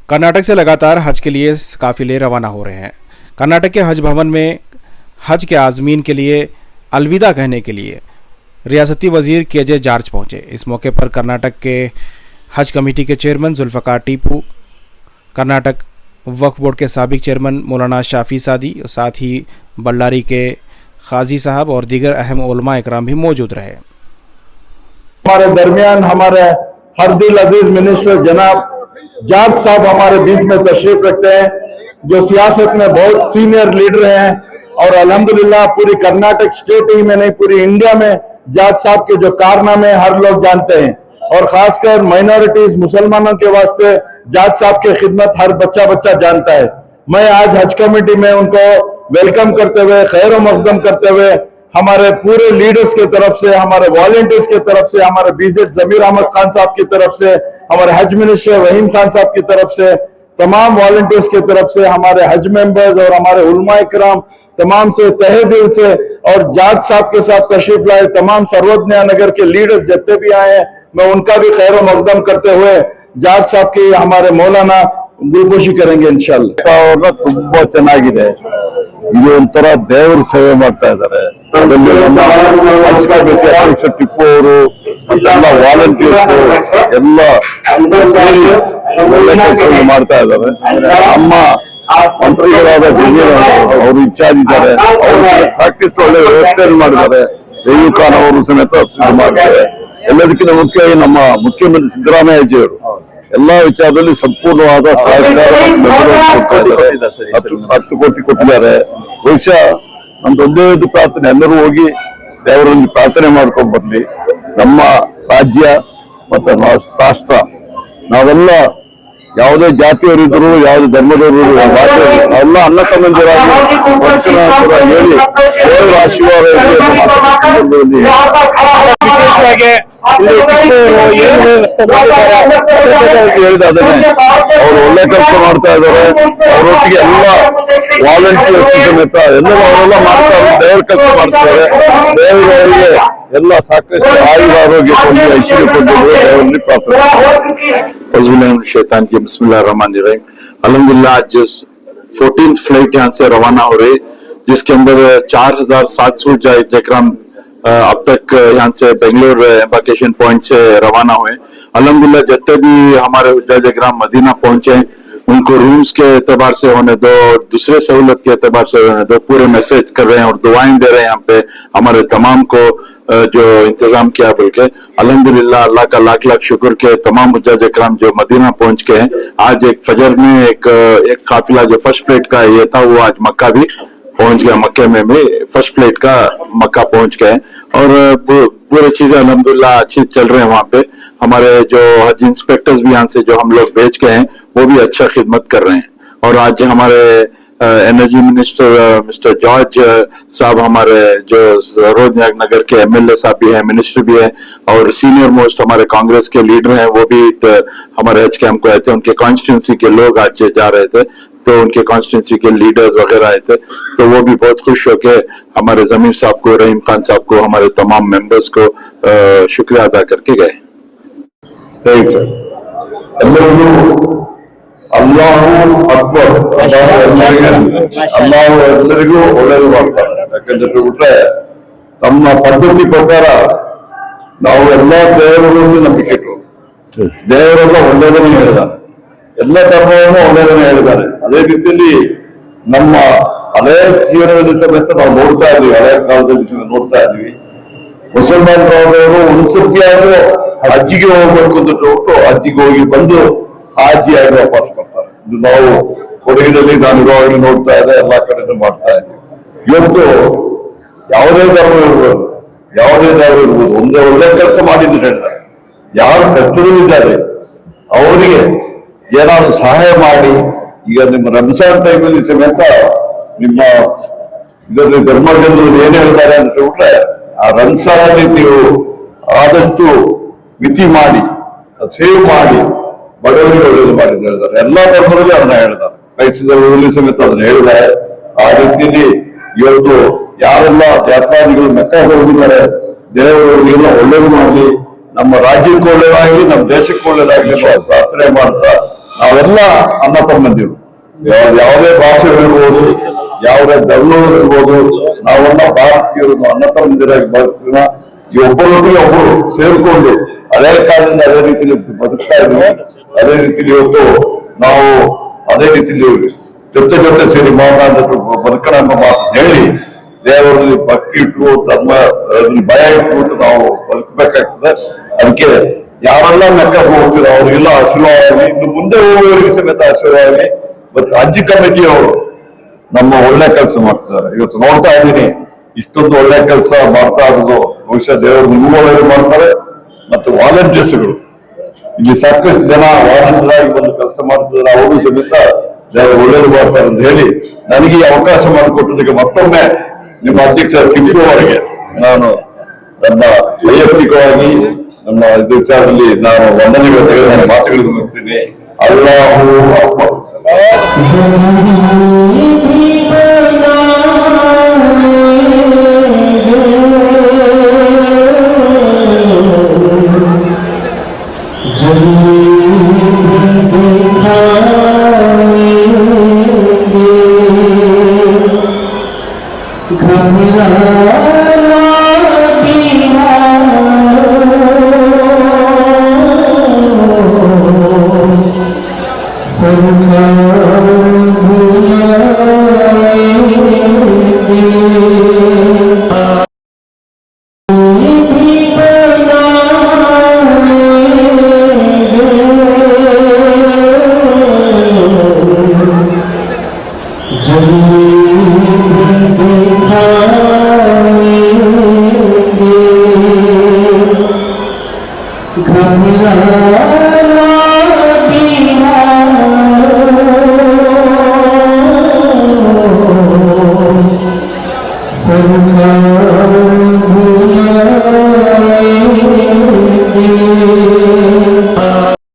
कर्नाटक से लगातार हज के लिए काफिले रवाना हो रहे हैं। कर्नाटक के हज भवन में हज के आज़मीन के लिए अलविदा कहने के लिए रियासती वजीर के.जे. जॉर्ज पहुंचे। इस मौके पर कर्नाटक के हज कमेटी के चेयरमैन जुल्फ़िकार टीपू, कर्नाटक वक्फ बोर्ड के साबिक चेयरमैन मौलाना शाफी सादी, साथ ही बल्लारी के खाजी साहब और दीगर अहम उलमा इकराम भी मौजूद रहे। हमारे दरमियान हमारे हरदिल अजीज मिनिस्टर जनाब जॉर्ज साहब हमारे बीच में तशरीफ रखते हैं, जो सियासत में बहुत सीनियर लीडर हैं और अल्हम्दुलिल्लाह पूरी कर्नाटक स्टेट ही में नहीं पूरी इंडिया में जॉर्ज साहब के जो कारनामे हर लोग जानते हैं और खासकर माइनॉरिटीज मुसलमानों के वास्ते जॉर्ज साहब की खिदमत हर बच्चा जानता है। मैं आज हज कमेटी में उनको वेलकम करते हुए, खैर मकदम करते हुए हमारे पूरे लीडर्स के तरफ से, हमारे वॉलंटियर्स के तरफ से, हमारे बीजेट जमीर अहमद खान साहब की तरफ से, हमारे हज मिनिस्टर वहीम खान साहब की तरफ से, तमाम वॉलंटियर्स की तरफ से, हमारे हज मेंबर्स और हमारे उलमा इकराम तमाम से तहे दिल से और जॉर्ज साहब के साथ तशरीफ लाए तमाम सर्वोदय नगर के लीडर्स जितने भी आए हैं, मैं उनका भी खैर मकदम करते हुए जॉर्ज साहब की हमारे मौलाना गुलपोशी करेंगे इंशाल्लाह। ತುಂಬಾ ಚೆನ್ನಾಗಿದೆ। ಇದು ಒಂಥರ ದೇವರ ಸೇವೆ ಮಾಡ್ತಾ ಇದ್ದಾರೆ। ಅದರಲ್ಲಿ ನಮ್ಮ ಹಜ್ ಕಮಿಟಿ ಅಧ್ಯಕ್ಷ ಟಿಪ್ಪು ಅವರು ಎಲ್ಲ ವಾಲಂಟಿಯರ್ಸ್ ಎಲ್ಲ ಸೇರಿ ಒಳ್ಳೆ ಕೆಲಸವನ್ನು ಮಾಡ್ತಾ ಇದ್ದಾರೆ। ನಮ್ಮ ಮಂತ್ರಿಗಳಾದ ಜಮೀರ್ ಅವರು ಇನ್ಚಾರ್ಜ್ ಇದ್ದಾರೆ, ಅವರು ಸಾಕಷ್ಟು ಒಳ್ಳೆ ವ್ಯವಸ್ಥೆಯನ್ನು ಮಾಡಿದ್ದಾರೆ। ರಹೀಂ ಖಾನ್ ಅವರು ಸಮೇತ ಮಾಡಿದ್ದಾರೆ। ಎಲ್ಲದಕ್ಕಿಂತ ಮುಖ್ಯವಾಗಿ ನಮ್ಮ ಮುಖ್ಯಮಂತ್ರಿ ಸಿದ್ದರಾಮಯ್ಯಜಿಯವರು ಎಲ್ಲಾ ವಿಚಾರದಲ್ಲಿ ಸಂಪೂರ್ಣವಾದ ಸಹಕಾರ 10 ಕೋಟಿ ಕೊಟ್ಟಿದ್ದಾರೆ। ಬಹುಶಃ ನಮ್ದು ಒಂದೇ ಪ್ರಾರ್ಥನೆ, ಎಲ್ಲರೂ ಹೋಗಿ ದೇವರಲ್ಲಿ ಪ್ರಾರ್ಥನೆ ಮಾಡ್ಕೊಂಡು ಬರ್ಲಿ। ನಮ್ಮ ರಾಜ್ಯ ಮತ್ತೆ ರಾಷ್ಟ್ರ ನಾವೆಲ್ಲ ಯಾವುದೇ ಜಾತಿಯವರಿದ್ರು, ಯಾವುದೇ ಧರ್ಮದವರು, ನಾವೆಲ್ಲ ಅನ್ನ ಸಂಬಂಧಿಯರಾಗಿ ಹೇಳಿ ದೇವರ ಆಶೀರ್ವಾದ ಹೇಳಿದಾದ್ರೆ ಅವರು ಒಳ್ಳೆ ಕೆಲಸ ಮಾಡ್ತಾ ಇದ್ದಾರೆ। ಅವರೊಟ್ಟಿಗೆ ಎಲ್ಲ ವಾಲಂಟಿಯರ್ಸ್ ಸಮೇತ ಎಲ್ಲರೂ ಅವರೆಲ್ಲ ಮಾಡ್ತಾ ದೇವರ ಕೆಲಸ ಮಾಡ್ತಾರೆ। ದೇವರಿಗೆ ಎಲ್ಲ ಸಾಕಷ್ಟು ಆಯುಧ ಆರೋಗ್ಯ ಕೊಂಡು ಐಶ್ವರ್ಯ ಕೊಂಡು ದೇವರಲ್ಲಿ प्रार्थना। बिस्मिल्लाहिर्रहमानिर्रहीम। अल्हम्दुलिल्लाह आज 14th फ्लाइट यहाँ से रवाना हो रही, जिसके अंदर 4700 जयग्राम अब तक यहाँ से बेंगलोर एम्बार्केशन पॉइंट से रवाना हुए। अल्हम्दुलिल्लाह जितने भी हमारे जयग्राम मदीना पहुंचे उनको रूम्स के एतबार से होने दो, दूसरे सहूलत के एतबार से होने दो, पूरे मैसेज कर रहे हैं और दुआएं दे रहे हैं यहाँ पे हमारे तमाम को जो इंतजाम किया। बल्कि अल्हम्दुलिल्लाह अल्लाह का लाख लाख शुक्र के तमाम हुज्जाज इकराम जो मदीना पहुंच के हैं। आज एक फजर में एक काफिला जो फर्स्ट फ्लाइट का ये था वो आज मक्का भी पहुंच गया। मक्के में भी फर्स्ट फ्लाइट का मक्का पहुंच गए और पूरे चीजें अल्हम्दुलिल्लाह अच्छी चल रहे हैं। वहाँ पे हमारे जो हज इंस्पेक्टर्स भी यहाँ से जो हम लोग भेज गए हैं वो भी अच्छा खिदमत कर रहे हैं। और आज हमारे एनर्जी मिनिस्टर मिस्टर जॉर्ज साहब, हमारे जो रोहतक नगर के एमएलए साहब भी हैं, मिनिस्टर भी हैं और सीनियर मोस्ट हमारे कांग्रेस के लीडर हैं, वो भी हमारे हज कैंप को आए थे। उनके कॉन्स्टिट्यूंसी के लोग आज जा रहे थे, तो उनके कॉन्स्टिट्यूंसी के लीडर्स वगैरह आए थे, तो वो भी बहुत खुश होके हमारे जमीर साहब को, रहीम खान साहब को, हमारे तमाम मेंबर्स को शुक्रिया अदा करके गए। ಅಲ್ಲಾಹು ಅಕ್ಬರ್, ಅಲ್ಲಾಹು ಎಲ್ಲರಿಗೂ ಒಳ್ಳೇದು ಮಾಡ್ತಾರೆ। ಯಾಕಂದ್ರೆ ಬಿಟ್ರೆ ನಮ್ಮ ಪದ್ಧತಿ ಪ್ರಕಾರ ನಾವು ಎಲ್ಲಾ ದೇವರಲ್ಲಿ ನಂಬಿಕೆ ಇಟ್ಟು ದೇವರೆಲ್ಲ ಒಳ್ಳೇದನ್ನೇ ಹೇಳಿದ್ದಾರೆ, ಎಲ್ಲ ಧರ್ಮವನ್ನು ಒಳ್ಳೇದನ್ನೇ ಹೇಳಿದ್ದಾರೆ। ಅದೇ ರೀತಿಯಲ್ಲಿ ನಮ್ಮ ಹಳೆಯ ಜೀವನದಲ್ಲಿ ಸಮೇತ ನಾವು ನೋಡ್ತಾ ಇದ್ವಿ, ಹಳೆಯ ಕಾಲದಲ್ಲಿ ನೋಡ್ತಾ ಇದ್ವಿ ಮುಸಲ್ಮಾನರವರು ಒಂದ್ಸತಿ ಆದ್ರೂ ಅಜ್ಜಿಗೆ ಹೋಗ್ಬೇಕು ಅಂತ ಬಿಟ್ಟು ಅಜ್ಜಿಗೆ ಹೋಗಿ ಬಂದು ಹಾಜಿಯಾಗಿ ವಾಪಸ್ ಬರ್ತಾರೆ। ಇದು ನಾವು ಕೊಡಗಿನಲ್ಲಿ ನಾನು ಇವಾಗಲೂ ನೋಡ್ತಾ ಇದ್ದೆ, ಎಲ್ಲಾ ಕಡೆನೂ ಮಾಡ್ತಾ ಇದ್ದೀವಿ। ಇವತ್ತು ಯಾವುದೇ ಧರ್ಮ ಇರ್ಬೋದು, ಯಾವುದೇ ಧರ್ಮ ಇರ್ಬೋದು, ಒಂದೇ ಒಳ್ಳೆ ಕೆಲಸ ಮಾಡಿದ್ದು ಹೇಳ್ತಾರೆ। ಯಾರು ಕಷ್ಟದಲ್ಲಿದ್ದಾರೆ ಅವರಿಗೆ ಏನಾದ್ರು ಸಹಾಯ ಮಾಡಿ, ಈಗ ನಿಮ್ಮ ರಂಜಾನ್ ಟೈಮಲ್ಲಿ ಸಮೇತ ನಿಮ್ಮ ಇದರಲ್ಲಿ ಧರ್ಮಜನರು ಏನ್ ಹೇಳ್ತಾರೆ ಅಂತ ಹೇಳ್ಬಿಟ್ರೆ, ಆ ರಂಜಾನ್ ಅಲ್ಲಿ ನೀವು ಆದಷ್ಟು ಮಿತಿ ಮಾಡಿ ಸೇವ್ ಮಾಡಿ ಬಡವರಿಗೆ ಒಳ್ಳೇದು ಮಾಡಿ ಅಂತ ಹೇಳ್ತಾರೆ। ಎಲ್ಲಾ ಧರ್ಮದಲ್ಲಿ ಅದನ್ನ ಹೇಳ್ತಾರೆ, ಕ್ರೈಸ್ತ ಧರ್ಮದಲ್ಲಿ ಸಮೇತ ಅದನ್ನ ಹೇಳಿದ್ದಾರೆ। ಆ ರೀತಿಯಲ್ಲಿ ಇವತ್ತು ಯಾರೆಲ್ಲ ಯಾತ್ರಾದಿಗಳು ಮೆಕ್ಕಾಗೆ ಹೋಗಿದ್ದಾರೆ, ದೇವರವರಿಗೆಲ್ಲ ಒಳ್ಳೇದು ಮಾಡಲಿ, ನಮ್ಮ ರಾಜ್ಯಕ್ಕೆ ಒಳ್ಳೇದಾಗಲಿ, ನಮ್ಮ ದೇಶಕ್ಕೆ ಒಳ್ಳೇದಾಗಲಿ ಪ್ರಾರ್ಥನೆ ಮಾಡ್ತಾ ನಾವೆಲ್ಲ ಅಣ್ಣ ತಮ್ಮಂದಿರು, ಯಾವುದೇ ಭಾಷೆ ಇರ್ಬೋದು, ಯಾವುದೇ ಧರ್ಮವಿರ್ಬೋದು, ನಾವೆಲ್ಲ ಭಾರತೀಯರು ಅಣ್ಣ ತಮ್ಮಂದಿರಾಗಿ ಬದುಕೋಣ. ಈ ಒಬ್ಬರೊಟ್ಟಿಗೆ ಒಬ್ಬರು ಸೇರ್ಕೊಂಡು ಹಳೆ ಕಾಲದಿಂದ ಅದೇ ರೀತಿಯಲ್ಲಿ ಬದುಕ್ತಾ ಇದ್ವಿ. ಅದೇ ರೀತಿಯಲ್ಲಿ ಇವತ್ತು ನಾವು ಅದೇ ರೀತಿಯಲ್ಲಿ ಜೊತೆ ಸೇರಿ ಮಾತನಾಡಿದ್ರು ಬದುಕೋಣ ಅನ್ನೋ ಮಾತು ಹೇಳಿ, ದೇವರಲ್ಲಿ ಭಕ್ತಿ ಇಟ್ಟು ಧರ್ಮ ಭಯ ಇಟ್ಬಿಟ್ಟು ನಾವು ಬದುಕಬೇಕಾಗ್ತದೆ. ಅದಕ್ಕೆ ಯಾರೆಲ್ಲ ಲೆಕ್ಕ ಹೋಗ್ತಿರೋ ಅವ್ರಿಗೆಲ್ಲ ಆಶೀರ್ವಾದ ಆಗಲಿ, ಇನ್ನು ಮುಂದೆ ಹೋಗುವವರಿಗೆ ಸಮೇತ ಆಶೀರ್ವಾದ ಆಗಲಿ. ಮತ್ತು ಹಜ್ ಕಮಿಟಿಯವರು ನಮ್ಮ ಒಳ್ಳೆ ಕೆಲಸ ಮಾಡ್ತಿದ್ದಾರೆ. ಇವತ್ತು ನೋಡ್ತಾ ಇದ್ದೀನಿ ಇಷ್ಟೊಂದು ಒಳ್ಳೆ ಕೆಲಸ ಮಾಡ್ತಾ ಇರೋದು. ಬಹುಶಃ ದೇವರು ನಿಮಗೂ ಒಳ್ಳೆಯದು ಮಾಡ್ತಾರೆ. ಮತ್ತು ವಾಲಂಟಿಯರ್ಸ್ಗಳು ಇಲ್ಲಿ ಸಾಕಷ್ಟು ಜನ ವಾಲಂಟಿಯರ್ ಆಗಿ ಬಂದು ಕೆಲಸ ಮಾಡ್ತಿದ್ದಾರೆ. ಅವರು ಸಮೇತ ದೇವರು ಒಳ್ಳೇದು ಮಾಡ್ತಾರೆ ಅಂತ ಹೇಳಿ ನನಗೆ ಈ ಅವಕಾಶ ಮಾಡಿಕೊಟ್ಟದಕ್ಕೆ ಮತ್ತೊಮ್ಮೆ ನಿಮ್ಮ ಅಧ್ಯಕ್ಷ ಟಿಪ್ಪು ಅವರಿಗೆ ನಾನು ನನ್ನ ವೈಯಕ್ತಿಕವಾಗಿ ನನ್ನ ಇದು ವಿಚಾರದಲ್ಲಿ ನಾನು ವಂದನೆಗಳು ತೆಗೆದು ನನ್ನ ಮಾತುಗಳನ್ನು ಮುಗಿಸ್ತೀನಿ. ಅಲ್ಲಾಹು ಅಕ್ಬರ್. सरकार